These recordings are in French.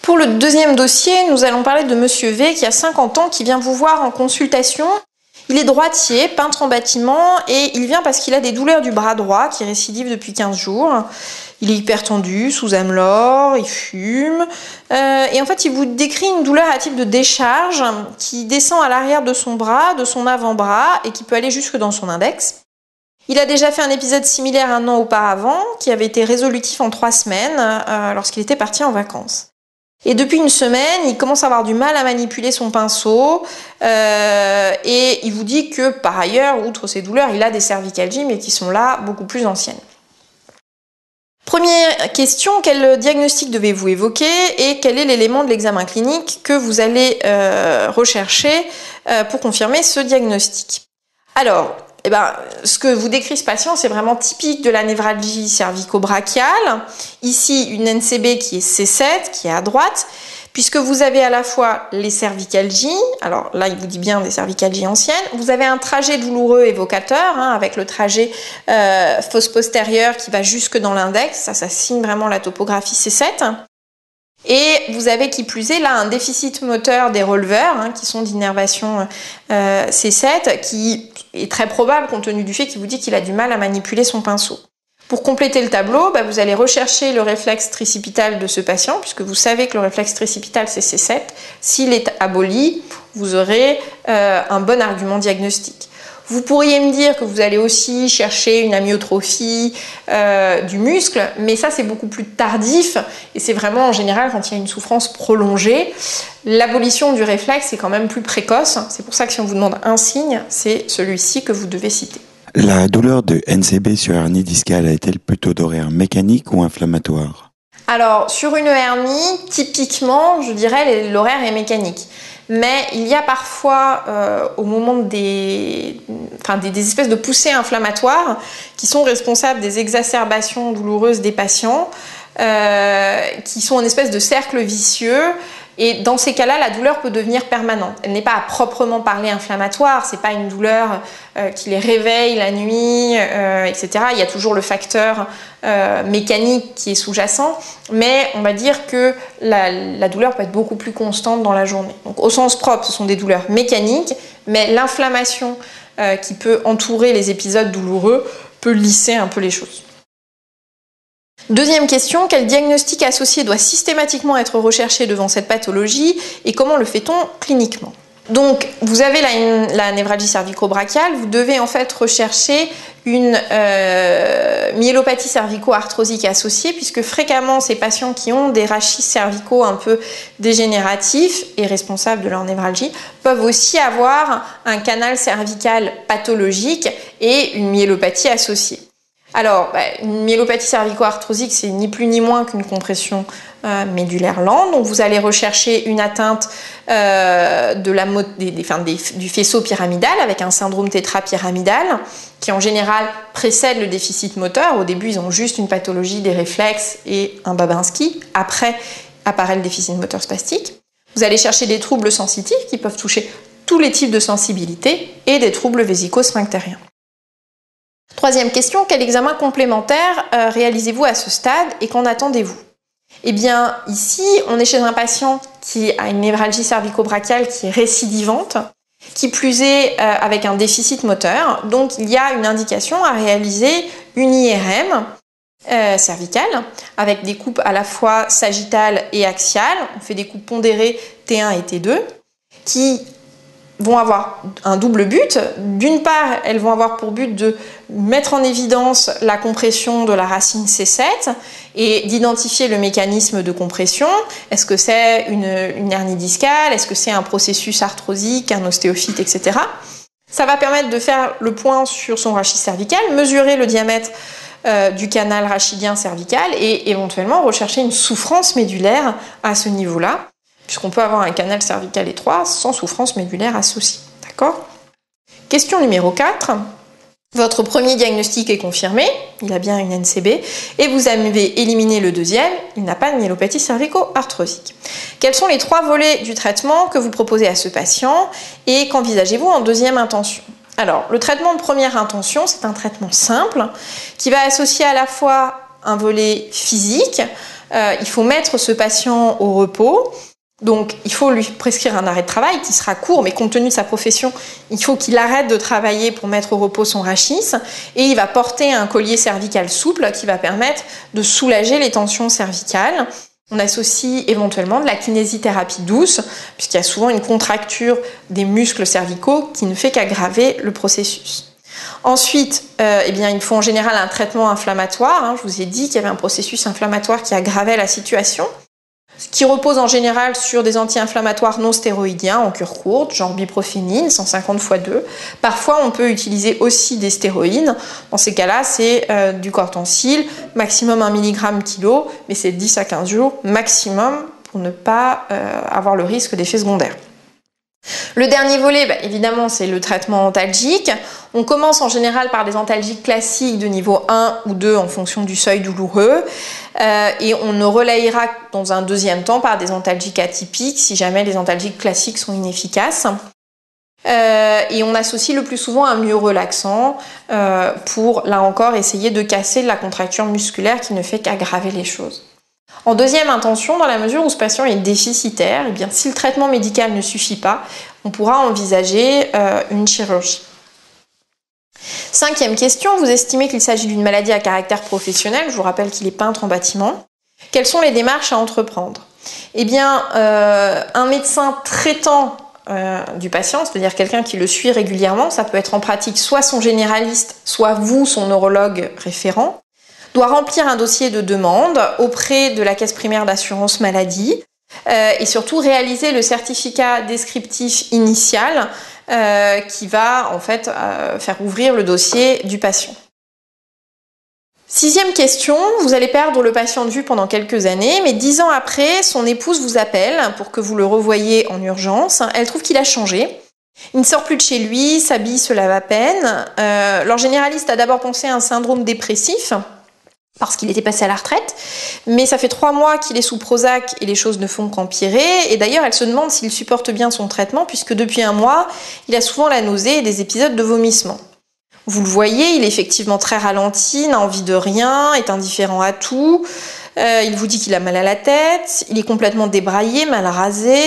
Pour le deuxième dossier, nous allons parler de Monsieur V qui a 50 ans, qui vient vous voir en consultation. Il est droitier, peintre en bâtiment et il vient parce qu'il a des douleurs du bras droit qui récidivent depuis 15 jours. Il est hypertendu, sous Amelor, il fume. Et en fait, il vous décrit une douleur à type de décharge qui descend à l'arrière de son bras, de son avant-bras et qui peut aller jusque dans son index. Il a déjà fait un épisode similaire 1 an auparavant qui avait été résolutif en 3 semaines lorsqu'il était parti en vacances. Et depuis une semaine, il commence à avoir du mal à manipuler son pinceau et il vous dit que par ailleurs, outre ces douleurs, il a des cervicalgies mais qui sont là beaucoup plus anciennes. Première question, quel diagnostic devez-vous évoquer et quel est l'élément de l'examen clinique que vous allez rechercher pour confirmer ce diagnostic? Alors, ce que vous décrit ce patient, c'est vraiment typique de la névralgie cervico-brachiale. Ici, une NCB qui est C7, qui est à droite, puisque vous avez à la fois les cervicalgies, alors là, il vous dit bien des cervicalgies anciennes, vous avez un trajet douloureux évocateur, avec le trajet fosse postérieure qui va jusque dans l'index, ça signe vraiment la topographie C7. Et vous avez qui plus est là un déficit moteur des releveurs, qui sont d'innervation C7, qui est très probable compte tenu du fait qu'il vous dit qu'il a du mal à manipuler son pinceau. Pour compléter le tableau, vous allez rechercher le réflexe tricipital de ce patient, puisque vous savez que le réflexe tricipital c'est C7. S'il est aboli, vous aurez un bon argument diagnostique. Vous pourriez me dire que vous allez aussi chercher une amyotrophie du muscle, mais ça c'est beaucoup plus tardif et c'est vraiment en général quand il y a une souffrance prolongée. L'abolition du réflexe est quand même plus précoce, c'est pour ça que si on vous demande un signe, c'est celui-ci que vous devez citer. La douleur de NCB sur hernie discale est-elle plutôt d'horaire mécanique ou inflammatoire? Alors, sur une hernie, typiquement, je dirais l'horaire est mécanique. Mais il y a parfois, au moment des espèces de poussées inflammatoires qui sont responsables des exacerbations douloureuses des patients, qui sont une espèce de cercle vicieux. Et dans ces cas-là, la douleur peut devenir permanente. Elle n'est pas à proprement parler inflammatoire, c'est pas une douleur qui les réveille la nuit, etc. Il y a toujours le facteur mécanique qui est sous-jacent, mais on va dire que la douleur peut être beaucoup plus constante dans la journée. Donc au sens propre, ce sont des douleurs mécaniques, mais l'inflammation qui peut entourer les épisodes douloureux peut lisser un peu les choses. Deuxième question, quel diagnostic associé doit systématiquement être recherché devant cette pathologie et comment le fait-on cliniquement? Donc, vous avez la névralgie cervico-brachiale, vous devez en fait rechercher une myélopathie cervico-arthrosique associée, puisque fréquemment ces patients qui ont des rachis cervicaux un peu dégénératifs et responsables de leur névralgie peuvent aussi avoir un canal cervical pathologique et une myélopathie associée. Alors, une myélopathie cervico-arthrosique, c'est ni plus ni moins qu'une compression médulaire lente. Donc, vous allez rechercher une atteinte du faisceau pyramidal avec un syndrome tétrapyramidal qui, en général, précède le déficit moteur. Au début, ils ont juste une pathologie des réflexes et un Babinski. Après, apparaît le déficit moteur spastique. Vous allez chercher des troubles sensitifs qui peuvent toucher tous les types de sensibilité et des troubles vésico-sphinctériens. Troisième question, quel examen complémentaire réalisez-vous à ce stade et qu'en attendez-vous? Eh bien, ici, on est chez un patient qui a une névralgie cervico-brachiale qui est récidivante, qui plus est avec un déficit moteur. Donc, il y a une indication à réaliser une IRM cervicale avec des coupes à la fois sagittales et axiales. On fait des coupes pondérées T1 et T2 qui vont avoir un double but. D'une part, elles vont avoir pour but de mettre en évidence la compression de la racine C7 et d'identifier le mécanisme de compression. Est-ce que c'est une hernie discale? Est-ce que c'est un processus arthrosique, un ostéophyte, etc. Ça va permettre de faire le point sur son rachis cervical, mesurer le diamètre du canal rachidien cervical et éventuellement rechercher une souffrance médulaire à ce niveau-là, puisqu'on peut avoir un canal cervical étroit sans souffrance médulaire associée. D'accord ? Question numéro 4. Votre premier diagnostic est confirmé, il a bien une NCB, et vous avez éliminé le deuxième, il n'a pas de myélopathie cervico-arthrosique. Quels sont les 3 volets du traitement que vous proposez à ce patient et qu'envisagez-vous en deuxième intention? Alors, le traitement de première intention, c'est un traitement simple qui va associer à la fois un volet physique, il faut mettre ce patient au repos. Donc, il faut lui prescrire un arrêt de travail qui sera court, mais compte tenu de sa profession, il faut qu'il arrête de travailler pour mettre au repos son rachis. Et il va porter un collier cervical souple qui va permettre de soulager les tensions cervicales. On associe éventuellement de la kinésithérapie douce, puisqu'il y a souvent une contracture des muscles cervicaux qui ne fait qu'aggraver le processus. Ensuite, il faut en général un traitement inflammatoire. Je vous ai dit qu'il y avait un processus inflammatoire qui aggravait la situation, qui repose en général sur des anti-inflammatoires non stéroïdiens en cure courte, genre biprophénine, 150 x 2. Parfois, on peut utiliser aussi des stéroïdes. Dans ces cas-là, c'est du cortencil, maximum 1 mg kilo, mais c'est 10 à 15 jours maximum pour ne pas avoir le risque d'effets secondaires. Le dernier volet, évidemment, c'est le traitement antalgique. On commence en général par des antalgiques classiques de niveau 1 ou 2 en fonction du seuil douloureux. Et on ne relayera dans un deuxième temps par des antalgiques atypiques si jamais les antalgiques classiques sont inefficaces. Et on associe le plus souvent un myorelaxant pour, là encore, essayer de casser la contracture musculaire qui ne fait qu'aggraver les choses. En deuxième intention, dans la mesure où ce patient est déficitaire, si le traitement médical ne suffit pas, on pourra envisager une chirurgie. Cinquième question, vous estimez qu'il s'agit d'une maladie à caractère professionnel, je vous rappelle qu'il est peintre en bâtiment. Quelles sont les démarches à entreprendre ? Un médecin traitant du patient, c'est-à-dire quelqu'un qui le suit régulièrement, ça peut être en pratique soit son généraliste, soit vous, son neurologue référent, doit remplir un dossier de demande auprès de la caisse primaire d'assurance maladie et surtout réaliser le certificat descriptif initial qui va en fait faire ouvrir le dossier du patient. Sixième question, vous allez perdre le patient de vue pendant quelques années, mais 10 ans après, son épouse vous appelle pour que vous le revoyiez en urgence. Elle trouve qu'il a changé. Il ne sort plus de chez lui, s'habille, se lave à peine. Leur généraliste a d'abord pensé à un syndrome dépressif, parce qu'il était passé à la retraite, mais ça fait 3 mois qu'il est sous Prozac et les choses ne font qu'empirer, et d'ailleurs elle se demande s'il supporte bien son traitement, puisque depuis 1 mois, il a souvent la nausée et des épisodes de vomissement. Vous le voyez, il est effectivement très ralenti, n'a envie de rien, est indifférent à tout, il vous dit qu'il a mal à la tête, il est complètement débraillé, mal rasé,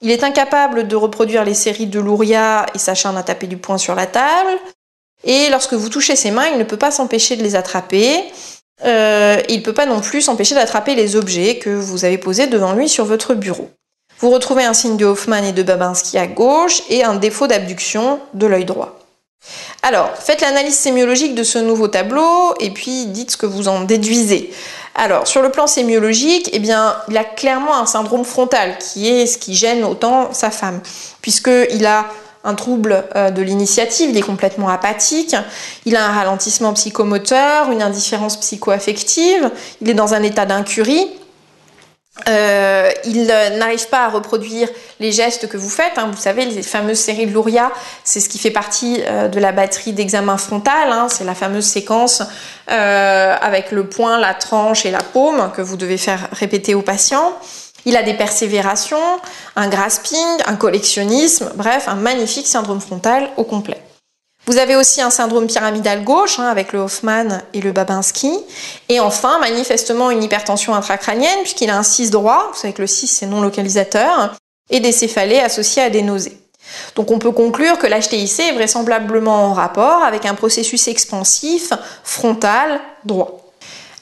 il est incapable de reproduire les séries de Luria et s'acharne à taper du poing sur la table, et lorsque vous touchez ses mains, il ne peut pas s'empêcher de les attraper. Il ne peut pas non plus s'empêcher d'attraper les objets que vous avez posés devant lui sur votre bureau. Vous retrouvez un signe de Hoffmann et de Babinski à gauche et un défaut d'abduction de l'œil droit. Alors, faites l'analyse sémiologique de ce nouveau tableau et puis dites ce que vous en déduisez. Alors, sur le plan sémiologique, il a clairement un syndrome frontal qui est ce qui gêne autant sa femme, puisqu'il a un trouble de l'initiative, il est complètement apathique, il a un ralentissement psychomoteur, une indifférence psychoaffective, il est dans un état d'incurie, il n'arrive pas à reproduire les gestes que vous faites, vous savez, les fameuses séries de Luria, c'est ce qui fait partie de la batterie d'examen frontal, c'est la fameuse séquence avec le poing, la tranche et la paume que vous devez faire répéter au patient. Il a des persévérations, un grasping, un collectionnisme, bref, un magnifique syndrome frontal au complet. Vous avez aussi un syndrome pyramidal gauche, avec le Hoffmann et le Babinski. Et enfin, manifestement, une hypertension intracrânienne, puisqu'il a un 6 droit, vous savez que le 6 c'est non localisateur, et des céphalées associées à des nausées. Donc on peut conclure que l'HTIC est vraisemblablement en rapport avec un processus expansif frontal droit.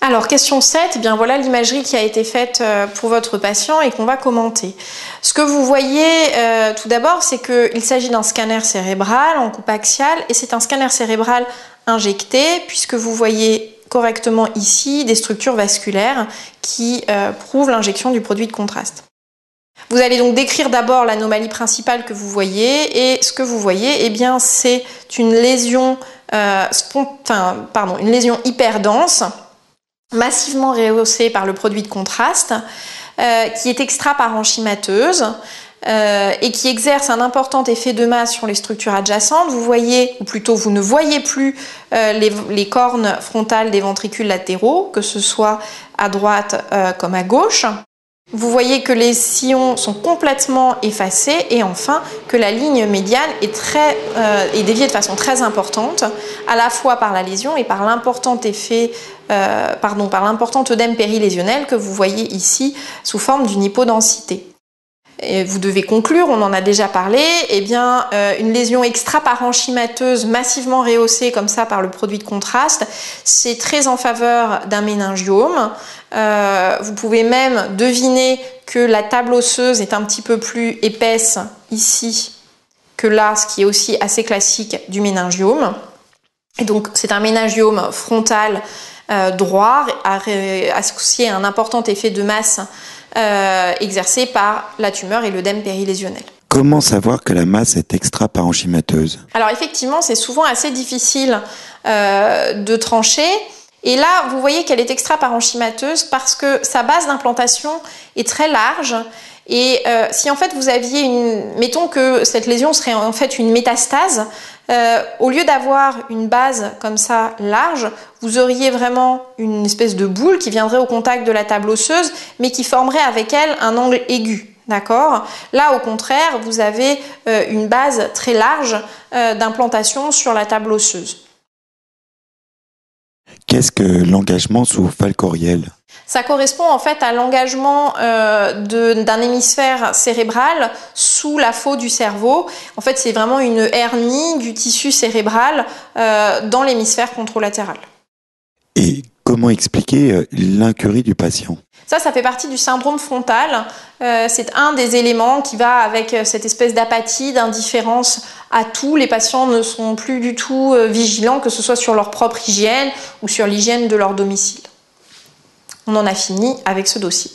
Alors, question 7, voilà l'imagerie qui a été faite pour votre patient et qu'on va commenter. Ce que vous voyez tout d'abord, c'est qu'il s'agit d'un scanner cérébral en coupe axiale et c'est un scanner cérébral injecté puisque vous voyez correctement ici des structures vasculaires qui prouvent l'injection du produit de contraste. Vous allez donc décrire d'abord l'anomalie principale que vous voyez et ce que vous voyez, c'est une lésion, une lésion hyperdense massivement rehaussée par le produit de contraste, qui est extra-parenchymateuse et qui exerce un important effet de masse sur les structures adjacentes. Vous voyez, ou plutôt vous ne voyez plus les cornes frontales des ventricules latéraux, que ce soit à droite comme à gauche. Vous voyez que les sillons sont complètement effacés et enfin que la ligne médiane est déviée de façon très importante, à la fois par la lésion et par l'important œdème périlésionnel que vous voyez ici sous forme d'une hypodensité. Et vous devez conclure, on en a déjà parlé, une lésion extra-parenchymateuse massivement rehaussée comme ça par le produit de contraste, c'est très en faveur d'un méningiome. Vous pouvez même deviner que la table osseuse est un petit peu plus épaisse ici que là, ce qui est aussi assez classique du méningiome. Et donc c'est un méningiome frontal droit associé à un important effet de masse exercé par la tumeur et l'œdème périlésionnel. Comment savoir que la masse est extra-parenchymateuse? Alors effectivement, c'est souvent assez difficile de trancher. Et là, vous voyez qu'elle est extra-parenchymateuse parce que sa base d'implantation est très large. Et si en fait vous aviez mettons que cette lésion serait en fait une métastase, au lieu d'avoir une base comme ça large, vous auriez vraiment une espèce de boule qui viendrait au contact de la table osseuse, mais qui formerait avec elle un angle aigu. D'accord ? Là, au contraire, vous avez une base très large d'implantation sur la table osseuse. Qu'est-ce que l'engagement sous Falcoriel? Ça correspond en fait à l'engagement d'un hémisphère cérébral sous la faux du cerveau. En fait, c'est vraiment une hernie du tissu cérébral dans l'hémisphère contralatéral. Et comment expliquer l'incurie du patient? Ça fait partie du syndrome frontal. C'est un des éléments qui va avec cette espèce d'apathie, d'indifférence à tout. Les patients ne sont plus du tout vigilants, que ce soit sur leur propre hygiène ou sur l'hygiène de leur domicile. On en a fini avec ce dossier.